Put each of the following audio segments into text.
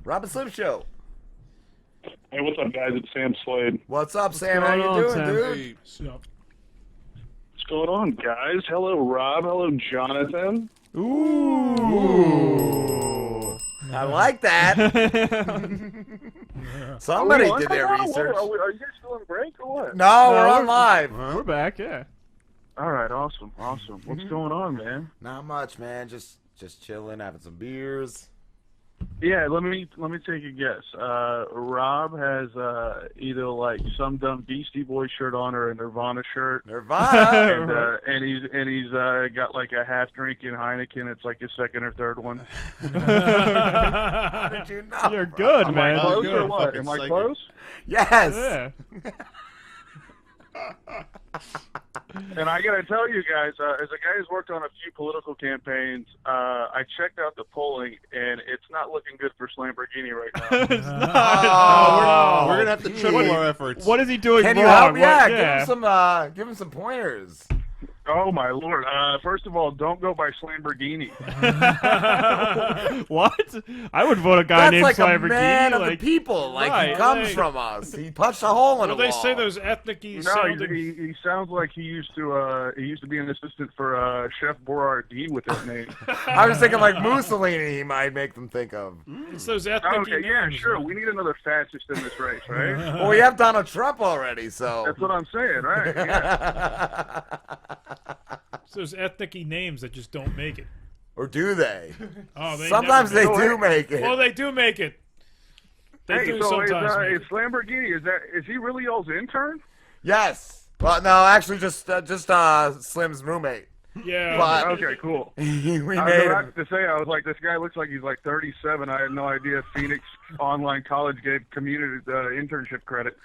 Rob and Slim Show. Hey, what's up, guys? It's Sam Slade. What's up, Sam? How you doing, Sam? dude? Hey, what's up? What's going on, guys? Hello, Rob. Hello, Jonathan. Ooh. I like that. Somebody did their research. Are you guys still on break or what? No, we're on live. We're back, yeah. All right, awesome. What's going on, man? Not much, man. Just chilling, having some beers. Yeah, let me take a guess. Rob has either like some dumb Beastie Boy shirt on or a Nirvana shirt. Nirvana. And he's got like a half drinking Heineken. It's like his second or third one. How did you know? You're good, Am I man. close You're or good. what? Am I close? Yes. Yeah. And I gotta tell you guys, as a guy who's worked on a few political campaigns, I checked out the polling, and it's not looking good for Lamborghini right now. It's not. Oh, We're gonna have to triple our efforts. What is he doing Can wrong? you help? What- Yeah, give him some pointers. Oh my lord! First of all, don't go by Lamborghini. What? I would vote a guy That's named like a Lamborghini. man of the people. Like he Right, comes like- from us. He punched a hole in Well, a they wall. say those ethnic-y No, sounding... he sounds like he used to be an assistant for Chef Boyardee with that name. I was thinking like Mussolini. He might make them think of. It's those ethnic-y Okay, yeah, names, sure. man. We need another fascist in this race, right? Well, we have Donald Trump already, so. That's what I'm saying, right? Yeah. It's those ethnic-y names that just don't make it. Or do they? Oh, they Sometimes never they make do make it. Well, they do make it. They Hey, do so sometimes make is it. Lamborghini? Is he really y'all's intern? Yes. Well, no, actually, just Slim's roommate. Yeah. But Okay, cool. we I was made about him. to say, I was like, this guy looks like he's like 37. I had no idea Phoenix Online College gave community internship credit.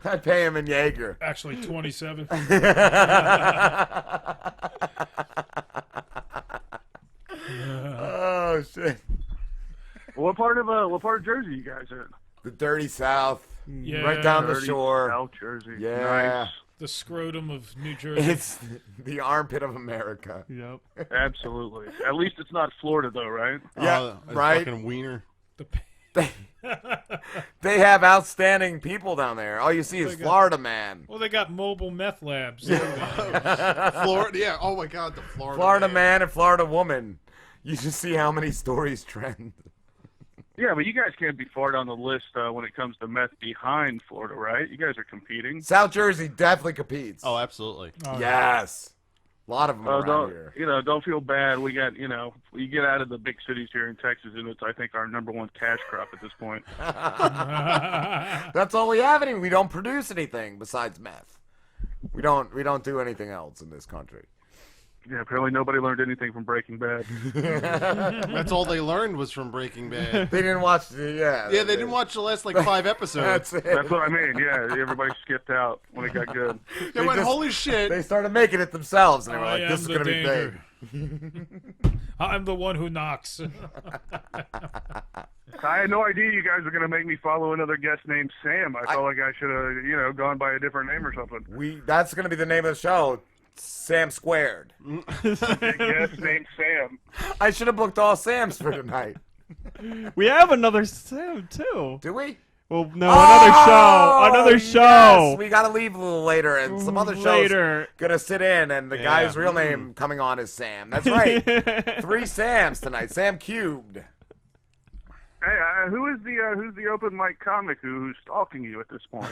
I pay him in Jaeger. Actually, 27. Oh shit! What part of Jersey you guys in? The dirty South, Yeah. right down the Dirty shore. South Jersey. Yeah. Nice. The scrotum of New Jersey. It's the armpit of America. Yep. Absolutely. At least it's not Florida, though, right? Yeah, A right. Fucking wiener. They have outstanding people down there. All you see is They got- Florida man. Well, they got mobile meth labs. Florida. Yeah. Oh my God, the Florida. Florida man and Florida woman. You just see how many stories trend. Yeah, but you guys can't be far down the list when it comes to meth behind Florida, right? You guys are competing. South Jersey definitely competes. Oh, absolutely. Oh, yes. A lot of them around here. Don't feel bad. We got, you get out of the big cities here in Texas, and it's, I think, our number one cash crop at this point. That's all we have. We don't produce anything besides meth. We don't do anything else in this country. Yeah, apparently nobody learned anything from Breaking Bad. That's all they learned was from Breaking Bad. They didn't watch the Yeah, they didn't watch the last like 5 episodes. That's it. That's what I mean. Yeah, everybody skipped out when it got good. They went, just- holy shit. They started making it themselves, and they were I like, "This is am gonna the be danger. big." I'm the one who knocks. I had no idea you guys were going to make me follow another guest named Sam. I felt like I should have, gone by a different name or something. That's gonna be the name of the show. Sam Squared. Guest named Sam. I should have booked all Sams for tonight. We have another Sam too. Do we? Well, no, another show. Yes, we gotta leave a little later, and some other shows Later. gonna sit in, and the guy's real name coming on is Sam. That's right. 3 Sams tonight. Sam cubed. Hey, who's the open mic comic who's stalking you at this point?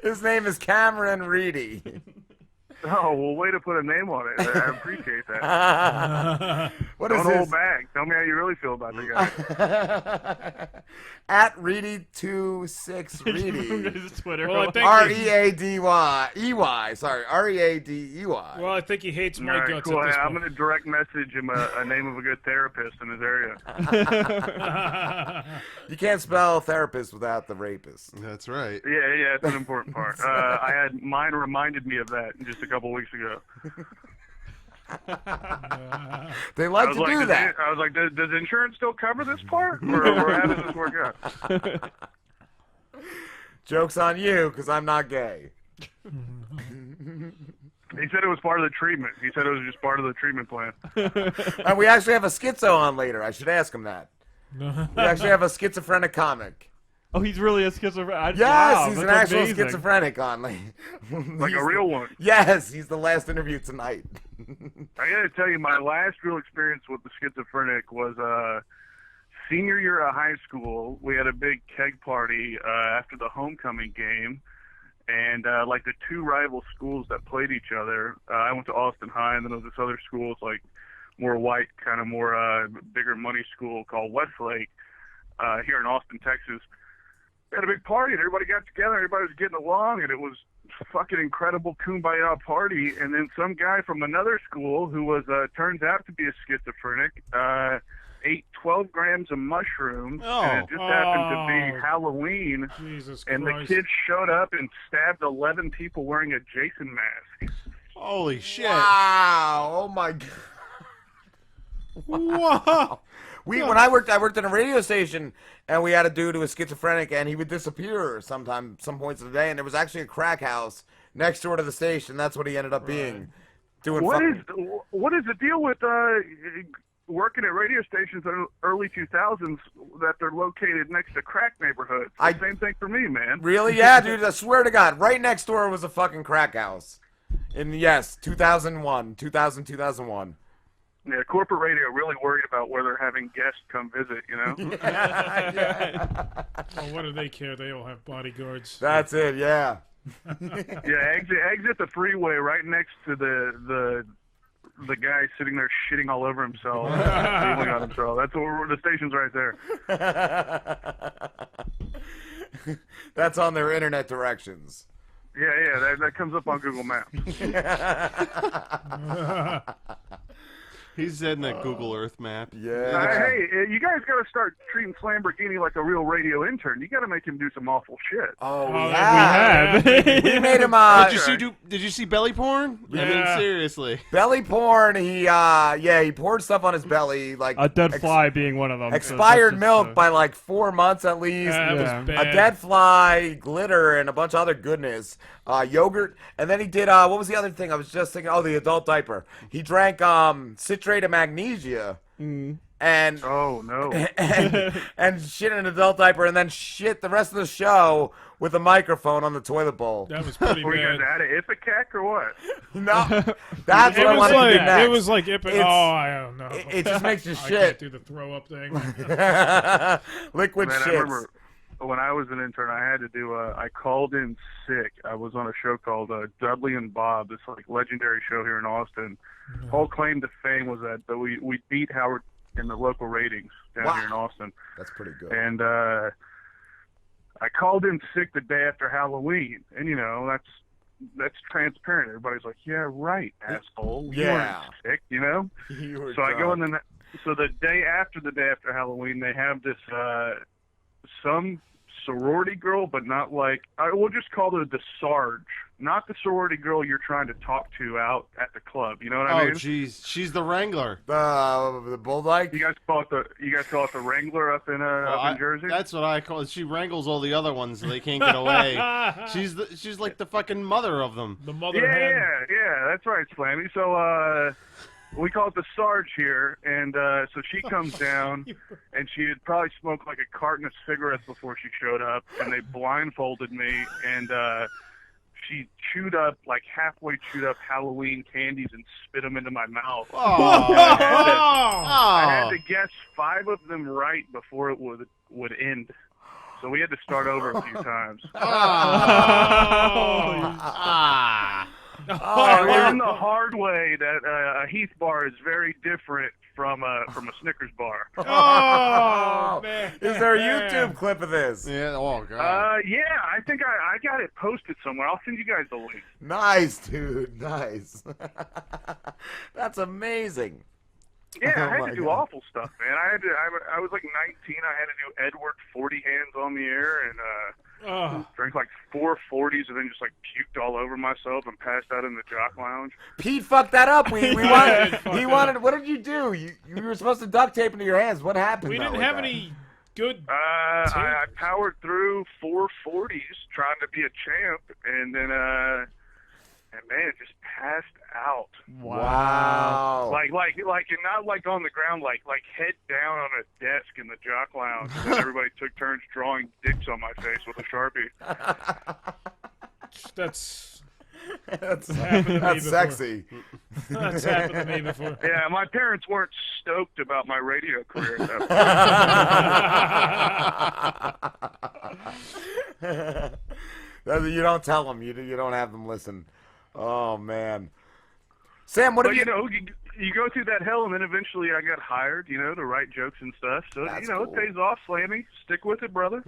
His name is Cameron Reedy. Oh, well, way to put a name on it. I appreciate that. What is Don't his? hold back. Tell me how you really feel about the guy. At Reedy26 Reedy. His Twitter. Well, I think READY. Sorry, READEY. Well, I think he hates All my right, guts cool. at this I'm point. going to direct message him a name of a good therapist in his area. You can't spell therapist without the rapist. That's right. Yeah, it's an important part. Mine reminded me of that just a couple weeks ago. They like to do that. I was like, does insurance still cover this part? Or how does this work out? Joke's on you, because I'm not gay. He said it was part of the treatment. He said it was just part of the treatment plan. And we actually have a schizo on later. I should ask him that. We actually have a schizophrenic comic. Oh, he's really a schizophrenic. Yes, Wow, he's an that's actual amazing. schizophrenic on. Like a real one. Yes, he's the last interview tonight. I got to tell you, my last real experience with the schizophrenic was senior year of high school. We had a big keg party after the homecoming game. And like the two rival schools that played each other, I went to Austin High, and then there was this other school, it's like more white, kind of more bigger money school called Westlake here in Austin, Texas. We had a big party, and everybody got together, everybody was getting along, and it was a fucking incredible kumbaya party. And then some guy from another school who was turns out to be a schizophrenic ate 12 grams of mushrooms, and it just happened to be Halloween. Jesus And Christ. the kids showed up and stabbed 11 people wearing a Jason mask. Holy shit! Wow! Oh my god! Wow. When I worked at a radio station, and we had a dude who was schizophrenic, and he would disappear some points of the day, and there was actually a crack house next door to the station. That's what he ended up being. Doing What is the deal with working at radio stations in the early 2000s that they're located next to crack neighborhoods? Same thing for me, man. Really? Yeah, dude, I swear to God, right next door was a fucking crack house. In, 2001. Yeah, corporate radio really worried about where they're having guests come visit, you know? Well, what do they care? They all have bodyguards. That's it, yeah. Yeah, exit the freeway right next to the guy sitting there shitting all over himself, feeling on himself. That's what the station's right there. That's on their internet directions. Yeah, that comes up on Google Maps. He's in that Google Earth map. Yeah. Hey, you guys got to start treating Lamborghini like a real radio intern. You got to make him do some awful shit. Oh, We yeah. have. We made him Did you see belly porn? I mean, Yeah. seriously. belly porn. He poured stuff on his belly, like A dead fly being one of them. so expired that's just, milk by like 4 months at least. Yeah, that Yeah. was bad. A dead fly, glitter, and a bunch of other goodness. Yogurt, and then he did what was the other thing? I was just thinking. Oh, the adult diaper. He drank citrate of magnesia, and Oh, no. and shit in an adult diaper, and then shit the rest of the show with a microphone on the toilet bowl. That was pretty Were you guys bad. out of Ipecac or what? No, that's It what I was wanted to do like next. it was like It's- I don't know. it just makes you I shit. can't do the throw up thing. Liquid Man, I shit. remember when I was an intern, I had to do I called in sick. I was on a show called Dudley and Bob, this like legendary show here in Austin. Whole claim to fame was that we beat Howard in the local ratings down here in Austin. That's pretty good. And I called in sick the day after Halloween, and you know that's transparent. Everybody's like, "Yeah, right, asshole. You Yeah. weren't sick, you know." You were So I go in drunk. so the day after Halloween, they have this some sorority girl, but not like we'll just call her the Sarge, not the sorority girl you're trying to talk to out at the club. You know what I Oh, mean? jeez. She's the Wrangler. The bulldog. You guys call it the Wrangler up in up in Jersey? That's what I call it. She wrangles all the other ones so they can't get away. She's like the fucking mother of them. The mother hen. Yeah, that's right, Slammy. So we call it the Sarge here, and so she comes down, and she had probably smoked like a carton of cigarettes before she showed up, and they blindfolded me, and she halfway chewed up Halloween candies and spit them into my mouth. Oh. I had to guess 5 of them right before it would end. So we had to start over a few times. I learned the hard way that a Heath bar is very different from a Snickers bar. Oh, man. Is there a YouTube clip of this? Yeah. Oh god. Yeah, I think I got it posted somewhere. I'll send you guys the link. Nice, dude. Nice. That's amazing. Yeah, Oh I had my to do God. awful stuff, man. I was like 19. I had to do Edward 40 hands on the air and Oh, drank like 4 40s and then just like puked all over myself and passed out in the jock lounge. Pete fucked that up. We Yeah, he wanted. fucked He it wanted. up. What did you do? You were supposed to duct tape into your hands. What happened? we though, didn't with have that? any good. I powered through 4 40s trying to be a champ, and then and man, just passed out. Wow. Like, and not like on the ground, like head down on a desk in the jock lounge. And everybody took turns drawing dicks on my face with a Sharpie. That's That's happened to me that's before. sexy. That's happened to me before. Yeah, my parents weren't stoked about my radio career at that point. You don't tell them. You don't have them listen. Oh man, Sam, what But have you? you know, you go through that hell, and then eventually I got hired, to write jokes and stuff. So That's it cool. pays off, Slammy. Stick with it, brother.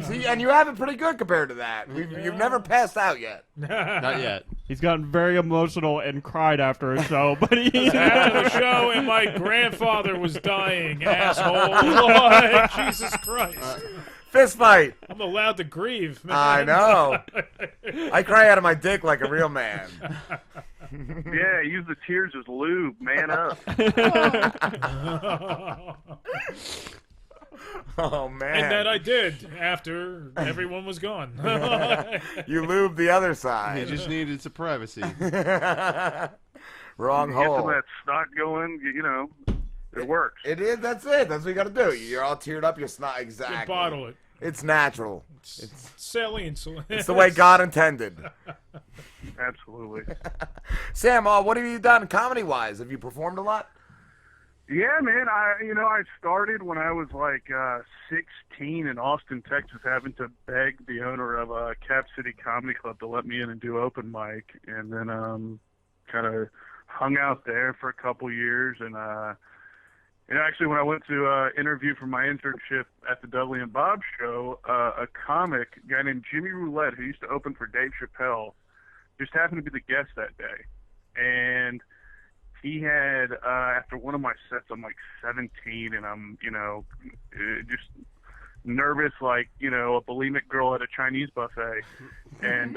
See, and you have it pretty good compared to that. You've never passed out yet. Not yet. He's gotten very emotional and cried after a show, but he After the show, and my grandfather was dying, asshole. Lord, Jesus Christ. Fist fight. I'm allowed to grieve, man. I know. I cry out of my dick like a real man. Yeah, use the tears as lube. Man up. Oh man. And that I did after everyone was gone. You lubed the other He side. just needed some privacy. Wrong Get some hole. of that snot going. It works. It is. That's it. That's what you got to do. You're all teared up. You're snot. You Exactly. bottle it. It's natural. It's saline. It's the way God intended. Absolutely. Sam, what have you done comedy-wise? Have you performed a lot? Yeah, man. I started when I was like 16 in Austin, Texas, having to beg the owner of Cap City Comedy Club to let me in and do open mic, and then kind of hung out there for a couple years. And actually, when I went to interview for my internship at the Dudley and Bob show, a comic, a guy named Jimmy Roulette, who used to open for Dave Chappelle, just happened to be the guest that day. And he had, after one of my sets, I'm like 17, and I'm, just nervous like, a bulimic girl at a Chinese buffet. And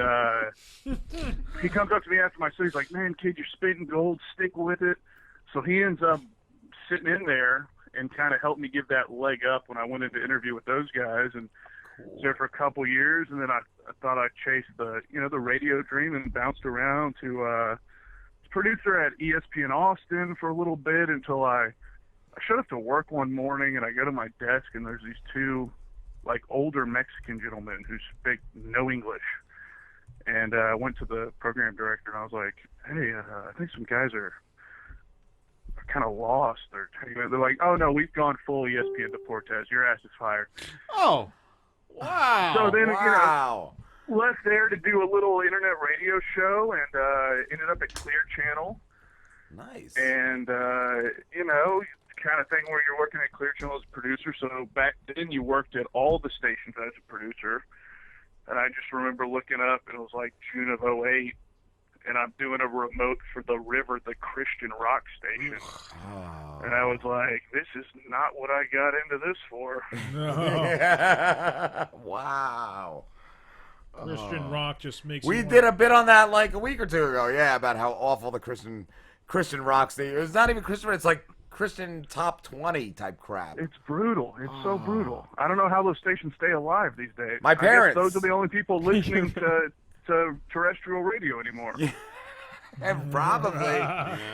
he comes up to me after my set. He's like, man, kid, you're spitting gold. Stick with it. So he ends up sitting in there and kind of helped me give that leg up when I went into interview with those guys. And was there for a couple years, and then I thought I'd chase the radio dream and bounced around to producer at ESPN Austin for a little bit until I showed up to work one morning, and I go to my desk, and there's these two like older Mexican gentlemen who speak no English. And I went to the program director, and I was like, hey, I think some guys are kind of lost. They're like, oh, no, we've gone full ESPN Deportes. Your ass is fired. Oh, wow. So then, Wow. left there to do a little internet radio show, and ended up at Clear Channel. Nice. And, kind of thing where you're working at Clear Channel as a producer. So back then you worked at all the stations as a producer. And I just remember looking up, and it was like June of '08, and I'm doing a remote for The River, the Christian rock station. Oh. And I was like, this is not what I got into this for. Wow. Christian rock just makes We you did a bit on that like a week or two ago, about how awful the Christian rock station. It's not even Christian, it's like Christian top 20 type crap. It's brutal. It's so brutal. I don't know how those stations stay alive these days. My parents. I guess those are the only people listening to terrestrial radio anymore. And probably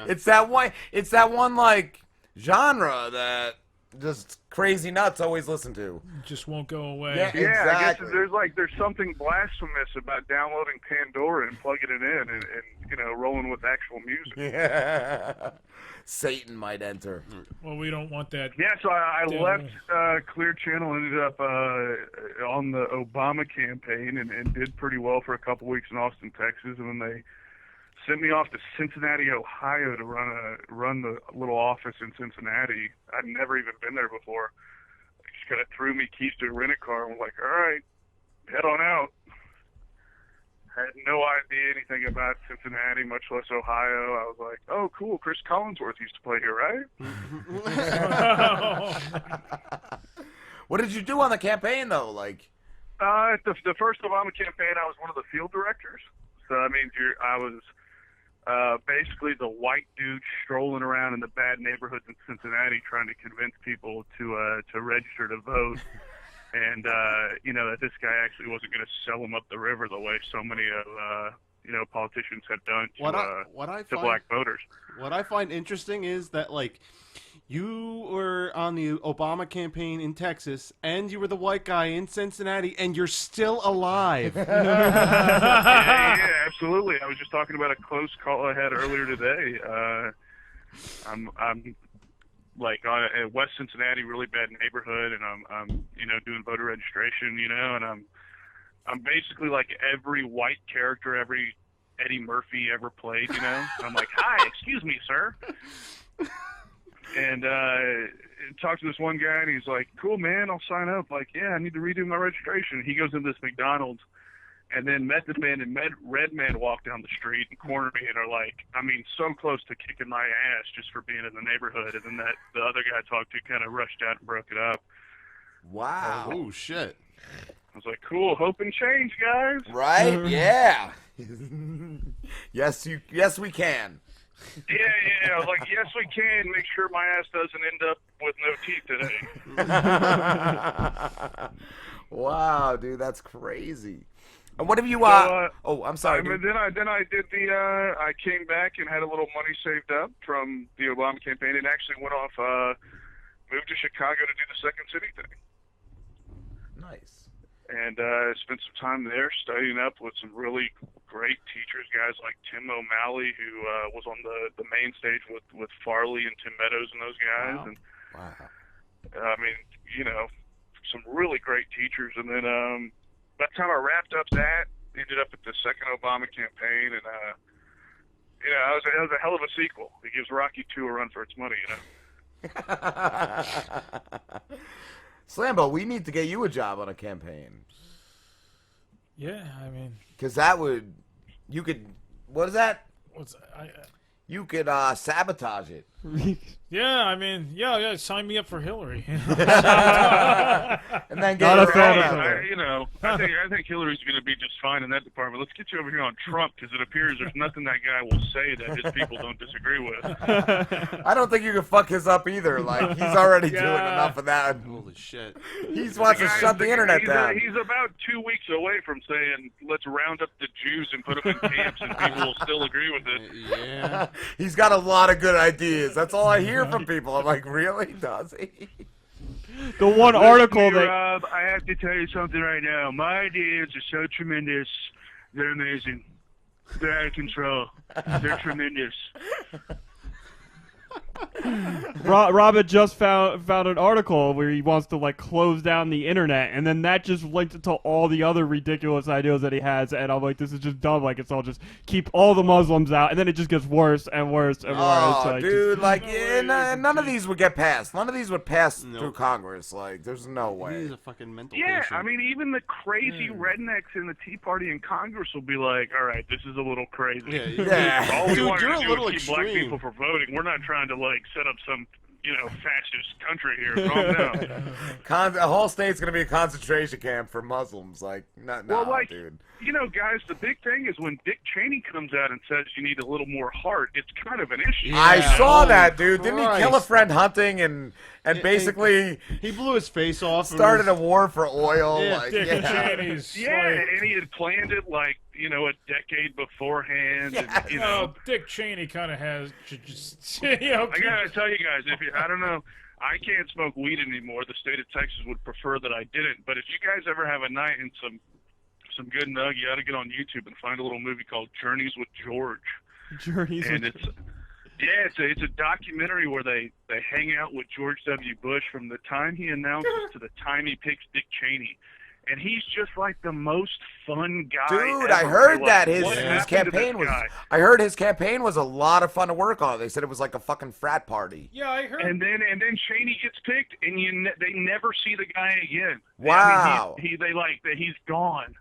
it's that one like genre that just crazy nuts always listen to. just won't go away. Yeah. Yeah, I guess Exactly. there's something blasphemous about downloading Pandora and plugging it in and rolling with actual music. Yeah. Satan might enter. Well, we don't want that. Yeah, so I Damn. left Clear Channel, ended up on the Obama campaign and did pretty well for a couple weeks in Austin, Texas, and then they sent me off to Cincinnati, Ohio to run the little office in Cincinnati. I'd never even been there before. They just kind of threw me keys to a rent-a-car and was like, all right, head on out. Had no idea anything about Cincinnati, much less Ohio. I was like, oh, cool, Chris Collinsworth used to play here, right? What did you do on the campaign though? Like, At the first Obama campaign, I was one of the field directors. So that means I was basically the white dude strolling around in the bad neighborhoods in Cincinnati trying to convince people to register to vote. And, that this guy actually wasn't going to sell them up the river the way so many of politicians have done what I to find, black voters. What I find interesting is that, like, you were on the Obama campaign in Texas, and you were the white guy in Cincinnati, and you're still alive. Yeah, absolutely. I was just talking about a close call I had earlier today. I'm like in West Cincinnati, really bad neighborhood, and I'm doing voter registration, and I'm basically like every white character, every Eddie Murphy ever played, And I'm like, hi, excuse me, sir. And talked to this one guy, and he's like, cool, man, I'll sign up. Like, yeah, I need to redo my registration. He goes into this McDonald's, and then Method Man and Red Man walk down the street and corner me and are like, so close to kicking my ass just for being in the neighborhood. And then the other guy I talked to kind of rushed out and broke it up. Wow. Oh, shit. I was like, cool, hope and change, guys. Right? Yeah. Yes, we can. Yeah. I was like, yes, we can. Make sure my ass doesn't end up with no teeth today. Wow, dude, that's crazy. And what have you? Oh, I'm sorry. Then I did I came back and had a little money saved up from the Obama campaign, and actually went off, moved to Chicago to do the Second City thing. Nice. And spent some time there studying up with some really great teachers, guys like Tim O'Malley, who was on the main stage with Farley and Tim Meadows and those guys. Wow. And Wow. some really great teachers. And then by the time I wrapped up that, ended up at the second Obama campaign, and it was a hell of a sequel. It gives Rocky II a run for its money, Slambo, we need to get you a job on a campaign. Yeah, Because you could, what is that? You could sabotage it. Yeah, yeah, sign me up for Hillary. And then get Not a her fan out of there. I think Hillary's going to be just fine in that department. Let's get you over here on Trump, because it appears there's nothing that guy will say that his people don't disagree with. I don't think you can fuck his up either. Like, he's already doing enough of that. Holy shit. He wants to shut the internet down. He's about 2 weeks away from saying, let's round up the Jews and put them in camps, and people will still agree with it. Yeah. He's got a lot of good ideas. That's all I hear from people. I'm like, really? Does he? The one article that Rob, I have to tell you something right now. My ideas are so tremendous. They're amazing. They're out of control. They're tremendous. Rob had just found an article where he wants to like close down the internet, and then that just linked it to all the other ridiculous ideas that he has, and I'm like, this is just dumb. Like, it's all just keep all the Muslims out, and then it just gets worse and worse and worse. Oh, Like, dude, just, like, none of these would get passed. None of these would pass through Congress. Like, there's no way. He's a fucking mental Yeah, patient. even the crazy rednecks in the Tea Party in Congress will be like, all right, this is a little crazy. Yeah. All we Dude, want you're to a do little is keep black extreme. people for voting. We're not trying to, like, set up some, fascist country here. Calm down. A whole state's gonna be a concentration camp for Muslims. Like, no, dude. Guys, the big thing is when Dick Cheney comes out and says you need a little more heart, it's kind of an issue. Yeah. I saw Holy that, dude. Didn't he kill a Christ. friend hunting and basically He blew his face off. started a war for oil? Yeah, like, Dick yeah. Cheney's Yeah, like, and he had planned it, like, a decade beforehand. Yeah. And, Dick Cheney kind of has just, I gotta tell you guys, I don't know, I can't smoke weed anymore. The state of Texas would prefer that I didn't. But if you guys ever have a night and some good nug, you ought to get on YouTube and find a little movie called Journeys with George. Journeys And with- it's a documentary where they hang out with George W. Bush from the time he announces to the time he picks Dick Cheney. And he's just like the most fun guy Dude, ever. I heard Like, that what his happened to campaign this was. guy? I heard his campaign was a lot of fun to work on. They said it was like a fucking frat party. yeah, I heard. And then Cheney gets picked, and they never see the guy again. Wow. He's gone.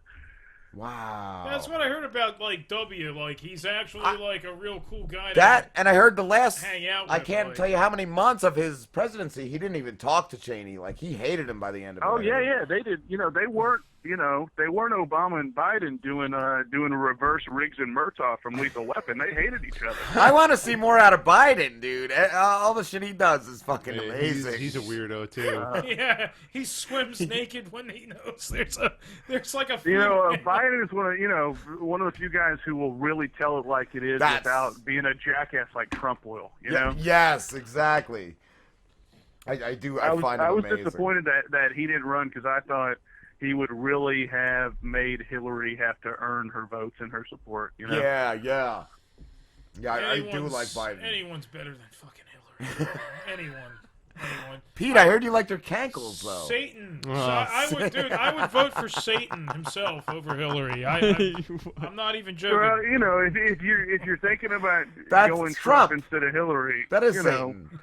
Wow. That's what I heard about, like, W. Like, he's actually, like, a real cool guy. And I heard the last. Hang out I with, can't like- tell you how many months of his presidency he didn't even talk to Cheney. Like, he hated him by the end of it. Oh yeah, they did. They weren't you know, they weren't Obama and Biden doing a reverse Riggs and Murtaugh from Lethal Weapon. They hated each other. I want to see more out of Biden, dude. All the shit he does is fucking amazing. He's a weirdo too. Yeah, he swims naked when he knows there's like a. You know, Biden is one of the few guys who will really tell it like it is without being a jackass like Trump will. You know? Yes, exactly. I find it I was amazing. disappointed that he didn't run because I thought he would really have made Hillary have to earn her votes and her support. You know? Yeah. I do like Biden. Anyone's better than fucking Hillary. Anyone. Pete, I heard you liked her cankles though. Satan. So I would vote for Satan himself over Hillary. I'm not even joking. Well, you know, if you're thinking about going Trump instead of Hillary, that is Satan.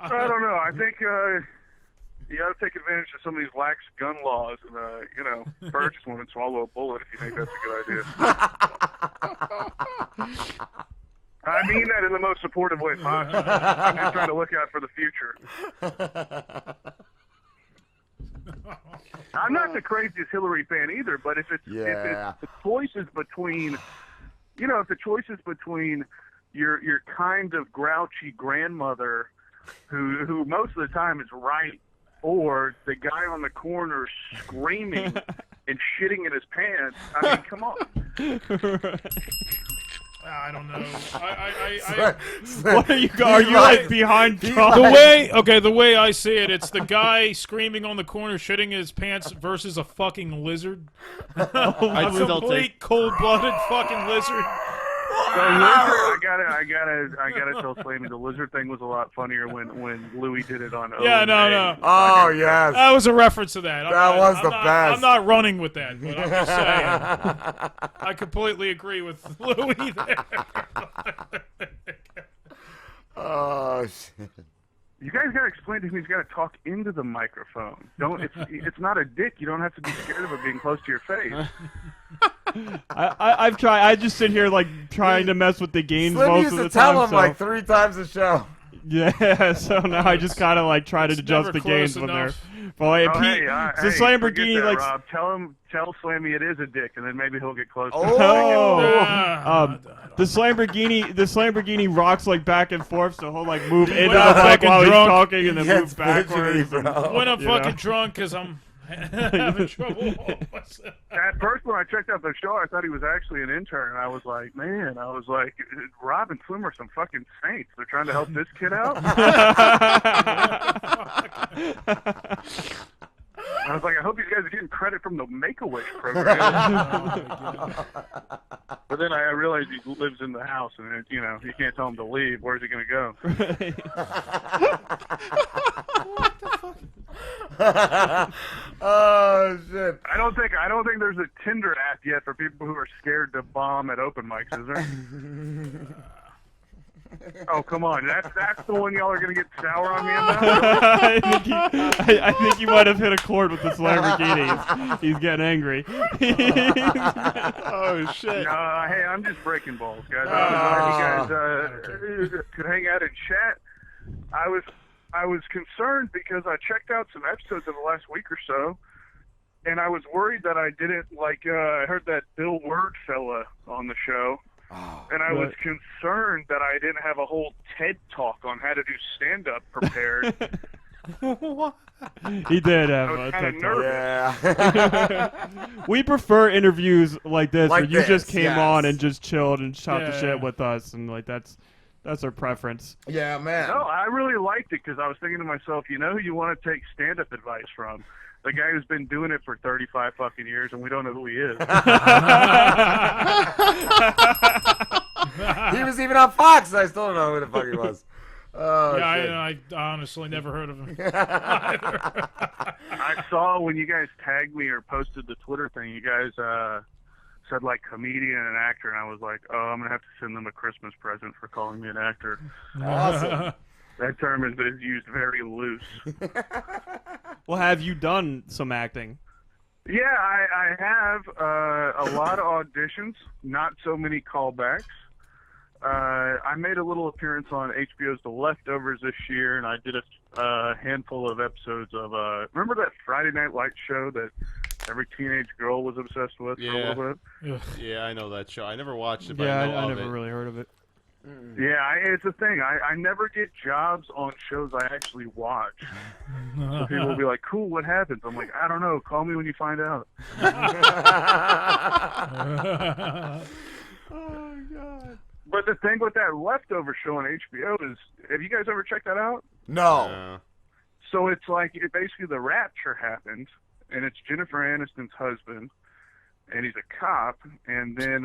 I don't know. I think you got to take advantage of some of these lax gun laws and, purge one and swallow a bullet if you think that's a good idea. I mean that in the most supportive way possible. I'm just trying to look out for the future. I'm not the craziest Hillary fan either, but if it's the choices between, if the choices between your kind of grouchy grandmother who most of the time is right, or the guy on the corner screaming and shitting in his pants. I mean, come on. I don't know. What are you? Are you like behind Trump? The way I see it, it's the guy screaming on the corner, shitting his pants versus a fucking lizard. A complete cold-blooded fucking lizard. I gotta tell Slammy the lizard thing was a lot funnier when Louis did it on. Yeah, no. Oh yes, that was a reference to that. That was the best. I'm not running with that, but I'm just saying. I completely agree with Louis there. Oh shit. You guys gotta explain to him he's gotta talk into the microphone. It's not a dick. You don't have to be scared of it being close to your face. I've tried. I just sit here like trying to mess with the gains Slim most used of the to tell time. him like 3 times a show. Yeah, so now I just kind of like try to adjust the gains when they're. Well, Pete, the Lamborghini like. Rob, tell Slammy it is a dick, and then maybe he'll get close. The Lamborghini rocks like back and forth, so he'll like move into the mic while he's talking and then move backwards. When I'm fucking drunk, because I'm having trouble. At first, when I checked out the show, I thought he was actually an intern. And I was like, Rob and Slim are some fucking saints. They're trying to help this kid out. I was like, I hope these guys are getting credit from the Make-A-Wish program. But then I realized he lives in the house, and you can't tell him to leave. Where's he going to go? What the fuck? Oh shit! I don't think there's a Tinder app yet for people who are scared to bomb at open mics, is there? Oh, come on. That's the one y'all are going to get sour on me about? I think you might have hit a chord with this Lamborghini. He's getting angry. Oh, shit. Hey, I'm just breaking balls, guys. I was glad you guys could hang out and chat. I was concerned because I checked out some episodes of the last week or so, and I was worried that I didn't, I heard that Bill Word fella on the show. And I was concerned that I didn't have a whole TED talk on how to do stand-up prepared. What? He did have a TED talk. Yeah. We prefer interviews like this where you just came yes. on and just chilled and shot the shit with us, and that's our preference. Yeah, man. No, I really liked it because I was thinking to myself, who you want to take stand-up advice from? The guy who's been doing it for 35 fucking years, and we don't know who he is. He was even on Fox, and I still don't know who the fuck he was. Oh, yeah, shit. I honestly never heard of him. I saw when you guys tagged me or posted the Twitter thing, you guys said comedian and actor, and I was like, oh, I'm going to have to send them a Christmas present for calling me an actor. Awesome. That term is used very loose. Well, have you done some acting? Yeah, I have a lot of auditions, not so many callbacks. I made a little appearance on HBO's The Leftovers this year, and I did a handful of episodes of remember that Friday Night Lights show that every teenage girl was obsessed with for a little bit. Ugh. Yeah, I know that show. I never watched it, but Yeah, I know I of never it. really heard of it. Yeah, it's a thing. I never get jobs on shows I actually watch. So people will be like, cool, what happens? I'm like, I don't know. Call me when you find out. Oh, God. But the thing with that Leftover show on HBO is, have you guys ever checked that out? No. So it's like, basically the rapture happened, and it's Jennifer Aniston's husband, and he's a cop, and then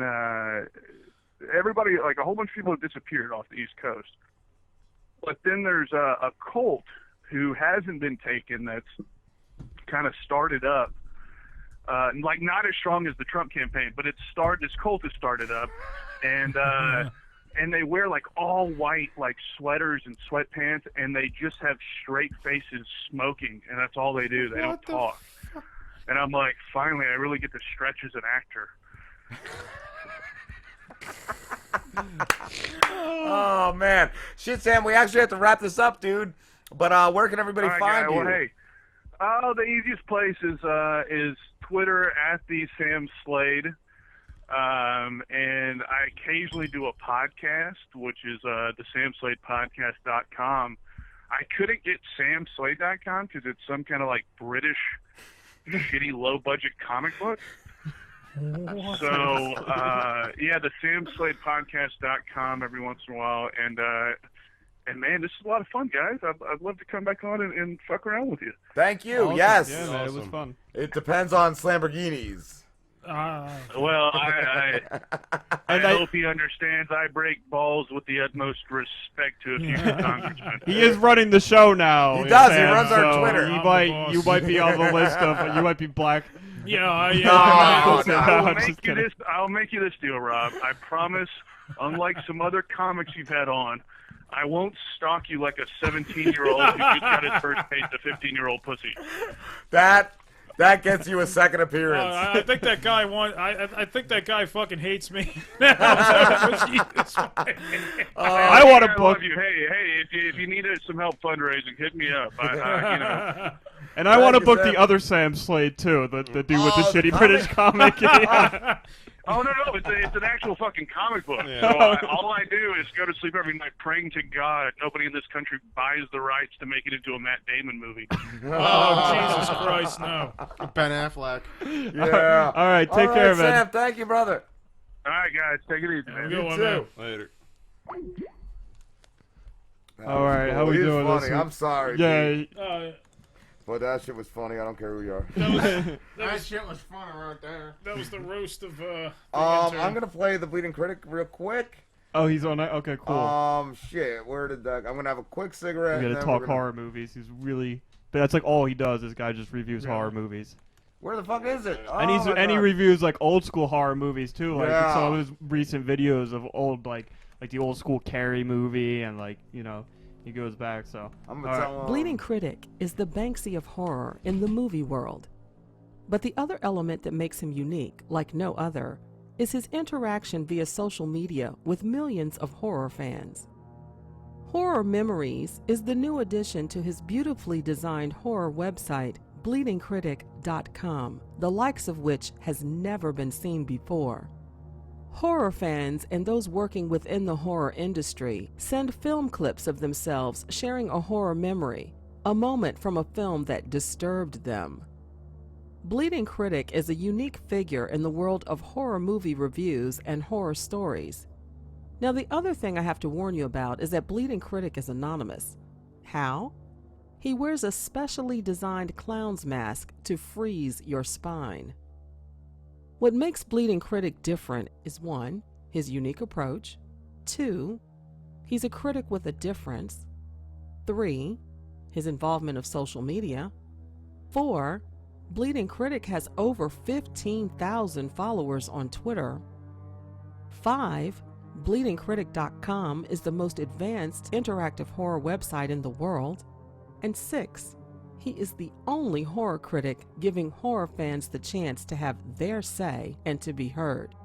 everybody, like a whole bunch of people have disappeared off the East Coast. But then there's a cult who hasn't been taken that's kind of started up, like not as strong as the Trump campaign, but this cult has started up, and they wear like all white like sweaters and sweatpants, and they just have straight faces smoking, and that's all they do. They don't talk. And I'm like, finally, I really get to stretch as an actor. Oh man, shit, Sam. We actually have to wrap this up, dude. But where can everybody find you? Well, hey, the easiest place is Twitter @the_Sam Slade, and I occasionally do a podcast, which is the SamSladePodcast.com. I couldn't get SamSlade.com because it's some kind of like British shitty low budget comic book. So, the SamSladePodcast.com every once in a while, and man, this is a lot of fun, guys. I'd love to come back on and fuck around with you. Thank you. Awesome. Yes. Yeah, man, it was fun. It depends on Lamborghinis. Well, I hope he understands I break balls with the utmost respect to a future congressman. He is running the show now. He does. He Sam, runs our so Twitter. You might be on the list of. You might be black. I'll make you this deal, Rob. I promise, unlike some other comics you've had on, I won't stalk you like a 17-year-old who just got his first taste of 15-year-old pussy. That gets you a second appearance. I think that guy I think that guy fucking hates me. I want to I book love you. Hey, if you need some help fundraising, hit me up. And I want to book the other Sam Slade too, the dude with the shitty British comic. Yeah. Oh no, it's an actual fucking comic book. Yeah. So all I do is go to sleep every night praying to God nobody in this country buys the rights to make it into a Matt Damon movie. Oh, Jesus Christ, no. Ben Affleck. Yeah. All right, take care, man. Sam, thank you, brother. All right, guys, take it easy, man. Good one, too. man. Later. All right, how we It is doing funny. this week? I'm sorry. Yeah. dude. But that shit was funny. I don't care who you are. That shit was fun right there. That was the roast of I'm gonna play the Bleeding Critic real quick. Oh, he's on that. Okay, cool. Shit. Where did that? I'm gonna have a quick cigarette. We and gotta then we're talk gonna- horror movies. He's really, but that's like all he does. This guy just reviews horror movies, Where the fuck is it? and he God. reviews like old school horror movies too. Like Yeah. some of his recent videos of old like the old school Carrie movie, and he goes back. So I'm all gonna right. tell him. Bleeding Critic is the Banksy of horror in the movie world. But the other element that makes him unique, like no other, is his interaction via social media with millions of horror fans. Horror Memories is the new addition to his beautifully designed horror website, bleedingcritic.com, the likes of which has never been seen before. Horror fans and those working within the horror industry send film clips of themselves sharing a horror memory, a moment from a film that disturbed them. Bleeding Critic is a unique figure in the world of horror movie reviews and horror stories. Now, the other thing I have to warn you about is that Bleeding Critic is anonymous. How? He wears a specially designed clown's mask to freeze your spine. What makes Bleeding Critic different is 1, his unique approach, 2, he's a critic with a difference, 3, his involvement of social media, 4, Bleeding Critic has over 15,000 followers on Twitter, 5, bleedingcritic.com is the most advanced interactive horror website in the world, and 6, he is the only horror critic giving horror fans the chance to have their say and to be heard.